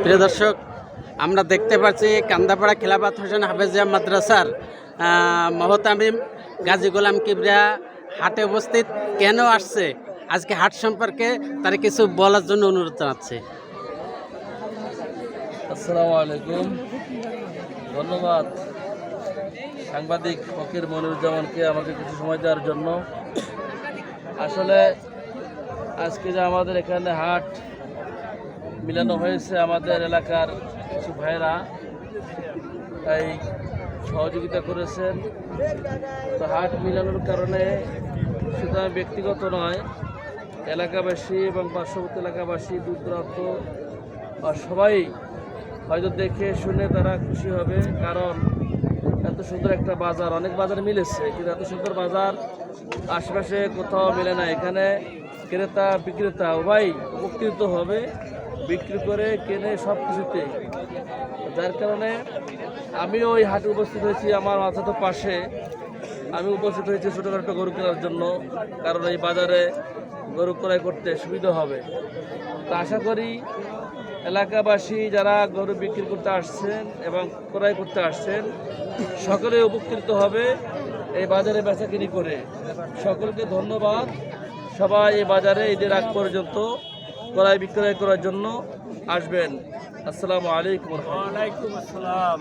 প্রিয় দর্শক, আমরা দেখতে পাচ্ছি কান্দাপাড়া খিলাফত হোসেন হাফেজিয়া মাদ্রাসার মহতামিম গাজী গোলাম কিবরিয়া হাটে উপস্থিত। কেন আসছে, আজকে হাট সম্পর্কে তার কিছু বলার জন্য অনুরোধ জানাচ্ছে। আসসালামু আলাইকুম, ধন্যবাদ সাংবাদিক ফকির মনিরুজ্জামানকে আমাকে কিছু সময় দেওয়ার জন্য। আসলে আজকে যে আমাদের এখানে হাট মিলানো হয়েছে, আমাদের এলাকার কিছু ভাইরা এই সহযোগিতা করেছেন। তো হাট মিলানোর কারণে শুধু আমি ব্যক্তিগত নয়, এলাকাবাসী এবং পার্শ্ববর্তী এলাকাবাসী দূর দূরান্ত সবাই হয়তো দেখে শুনে তারা খুশি হবে। কারণ এত সুন্দর একটা বাজার, অনেক বাজার মিলেছে, কিন্তু এত সুন্দর বাজার আশেপাশে কোথাও মেলে না। এখানে ক্রেতা বিক্রেতা উভয় উপকৃত হবে, বিক্রি করে কেনে সব কিছুতে। যার কারণে আমিও ওই হাটে উপস্থিত হয়েছি। আমার মাথা তো পাশে আমি উপস্থিত হয়েছি ছোটোখাটো গরু কেনার জন্য, কারণ এই বাজারে গরু ক্রয় করতে সুবিধা হবে। তো আশা করি এলাকাবাসী যারা গরু বিক্রি করতে আসছেন এবং ক্রয় করতে আসছেন সকলে উপকৃত হবে এই বাজারে বেচাকিনি করে। সকলকে ধন্যবাদ। সবাই এই বাজারে ঈদের আগ পর্যন্ত ক্রয় বিক্রয় করার জন্য আসবেন। আসসালামু আলাইকুম। ওয়ালাইকুম আসসালাম।